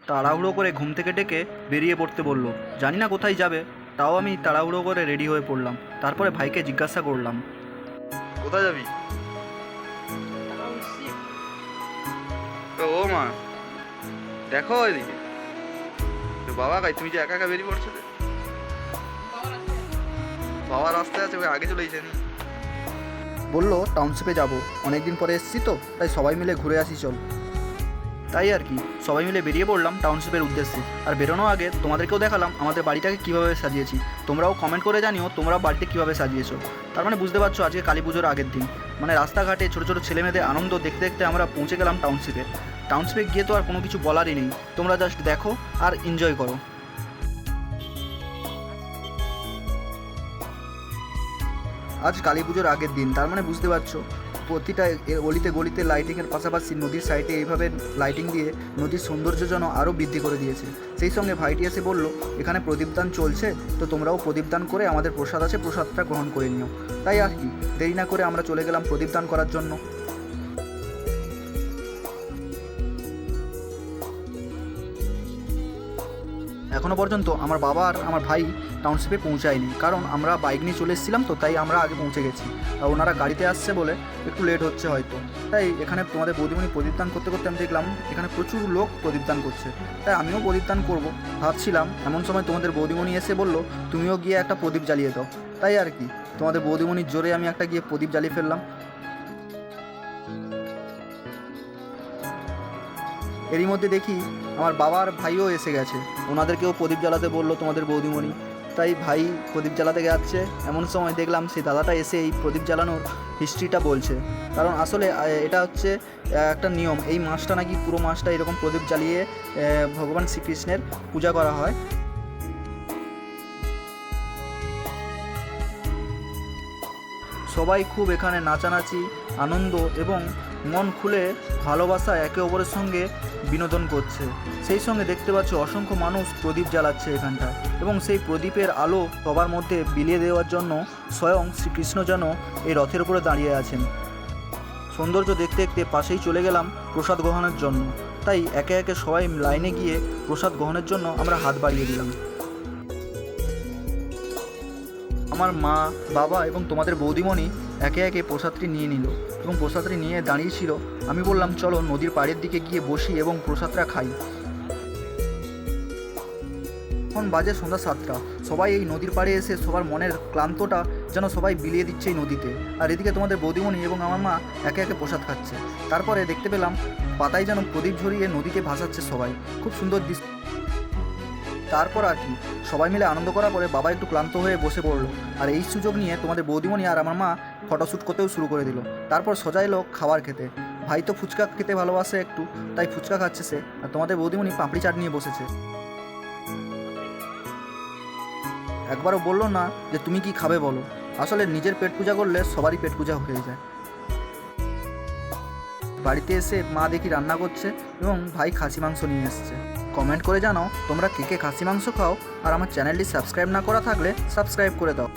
তাড়াহুড়ো করে ঘুম থেকে ডেকে বেরিয়ে পড়তে বলল। জানি না কোথায় যাবে, তাও আমি তাড়াহুড়ো করে রেডি হয়ে পড়লাম। তারপরে ভাইকে জিজ্ঞাসা করলাম, কোথায় যাবি? ও মা, দেখো এদিকে বাবা কাই, তুমি যে একা একা বেরিয়ে পড়ছো। বাবা রাস্তায় আছে, ওই আগে চলে যায়নি। বললো টাউনশিপে যাব, অনেকদিন পরে এসেছি তো, তাই সবাই মিলে ঘুরে আসি চল। তাই আর কি, সবাই মিলে বেরিয়ে পড়লাম টাউনশিপের উদ্দেশ্যে। আর বেরোনোর আগে তোমাদেরকেও দেখালাম আমাদের বাড়িটাকে কীভাবে সাজিয়েছি। তোমরাও কমেন্ট করে জানিও তোমরাও বাড়িতে কীভাবে সাজিয়েছো। তার মানে বুঝতে পারছো আজকে কালী পুজোর আগের দিন। মানে রাস্তাঘাটে ছোটো ছোটো ছেলেমেয়েদের আনন্দ দেখতে দেখতে আমরা পৌঁছে গেলাম টাউনশিপে। টাউনশিপে গিয়ে তো আর কোনো কিছু বলারই নেই, তোমরা জাস্ট দেখো আর এনজয় করো। আজ কালী পুজোর আগের দিন, তার মানে বুঝতে পারছো প্রতিটা অলিতে গলিতে লাইটিংয়ের পাশাপাশি নদীর সাইডে এইভাবে লাইটিং দিয়ে নদীর সৌন্দর্য যেন আরও বৃদ্ধি করে দিয়েছে। সেই সঙ্গে ভাইটি এসে বলল এখানে প্রদীপদান চলছে, তো তোমরাও প্রদীপদান করে আমাদের প্রসাদ আছে, প্রসাদটা গ্রহণ করে নিও। তাই আর কি, দেরি না করে আমরা চলে গেলাম প্রদীপদান করার জন্য। এখনও পর্যন্ত আমার বাবা আর আমার ভাই টাউনশিপে পৌঁছায়নি, কারণ আমরা বাইক নিয়ে চলে এসেছিলাম তো, তাই আমরা আগে পৌঁছে গেছি। আর ওনারা গাড়িতে আসছে বলে একটু লেট হচ্ছে হয়তো। তাই এখানে তোমাদের বৌদিমণি প্রদীপদান করতে করতে আমি দেখলাম এখানে প্রচুর লোক প্রদীপদান করছে, তাই আমিও প্রদীপদান করব ভাবছিলাম। এমন সময় তোমাদের বৌদিমণি এসে বলল তুমিও গিয়ে একটা প্রদীপ জ্বালিয়ে দাও। তাই আর কি, তোমাদের বৌদিমণির জোরে আমি একটা গিয়ে প্রদীপ জ্বালিয়ে ফেললাম। এরই মধ্যে দেখি আমার বাবার ভাইও এসে গেছে, ওনাদেরকেও প্রদীপ জ্বালাতে বললো তোমাদের বৌদিমণি। তাই ভাই প্রদীপ জ্বালাতে যাচ্ছে, এমন সময় দেখলাম সেই দাদাটা এসে এই প্রদীপ জ্বালানোর হিস্ট্রিটা বলছে। কারণ আসলে এটা হচ্ছে একটা নিয়ম, এই মাসটা নাকি পুরো মাসটা এরকম প্রদীপ জ্বালিয়ে ভগবান শ্রীকৃষ্ণের পূজা করা হয়। সবাই খুব এখানে নাচানাচি, আনন্দ এবং মন খুলে ভালোবাসা একে অপরের সঙ্গে বিনোদন করছে। সেই সঙ্গে দেখতে পাচ্ছি অসংখ্য মানুষ প্রদীপ জ্বালাচ্ছে এখানটায়, এবং সেই প্রদীপের আলো সবার মধ্যে বিলিয়ে দেওয়ার জন্য স্বয়ং শ্রীকৃষ্ণ যেন এই রথের উপরে দাঁড়িয়ে আছেন। সৌন্দর্য দেখতে দেখতে পাশেই চলে গেলাম প্রসাদ গ্রহণের জন্য। তাই একে একে সবাই লাইনে গিয়ে প্রসাদ গ্রহণের জন্য আমরা হাত বাড়িয়ে দিলাম। আমার মা, বাবা এবং তোমাদের বৌদিমণি একে একে প্রসাদটি নিয়ে নিল এবং প্রসাদটি নিয়ে দাঁড়িয়েছিল। আমি বললাম চলো নদীর পাড়ের দিকে গিয়ে বসি এবং প্রসাদটা খাই। এখন বাজে সন্ধ্যা 7টা। সবাই এই নদীর পাড়ে এসে সবার মনের ক্লান্তটা যেন সবাই বিলিয়ে দিচ্ছে এই নদীতে। আর এদিকে তোমাদের বৌদিমণি এবং আমার মা একে একে প্রসাদ খাচ্ছে। তারপরে দেখতে পেলাম পাতায় যেন প্রদীপ ঝরিয়ে নদীতে ভাসাচ্ছে সবাই, খুব সুন্দর দৃশ্য। তারপর আর কি, সবাই মিলে আনন্দ করার পরে বাবা একটু ক্লান্ত হয়ে বসে পড়লো। আর এই সুযোগ নিয়ে তোমাদের বৌদিমণি আর আমার মা ফটোশ্যুট করতেও শুরু করে দিল। তারপর সোজা এলো খাবার খেতে। ভাই তো ফুচকা খেতে ভালোবাসে একটু, তাই ফুচকা খাচ্ছে সে। আর তোমাদের বৌদিমণি পাপড়ি চাট নিয়ে বসেছে। একবারও বললো না যে তুমি কি খাবে বলো। আসলে নিজের পেট পূজা করলে সবারই পেট পূজা হয়ে যায়। বাড়িতে এসে মা দেখি রান্না করছে এবং ভাই খাসি মাংস নিয়ে এসছে। কমেন্ট করে জানাও তোমরা কে কে খাসি মাংস খাও, আর আমার চ্যানেলটি সাবস্ক্রাইব না করা থাকলে সাবস্ক্রাইব করে দাও।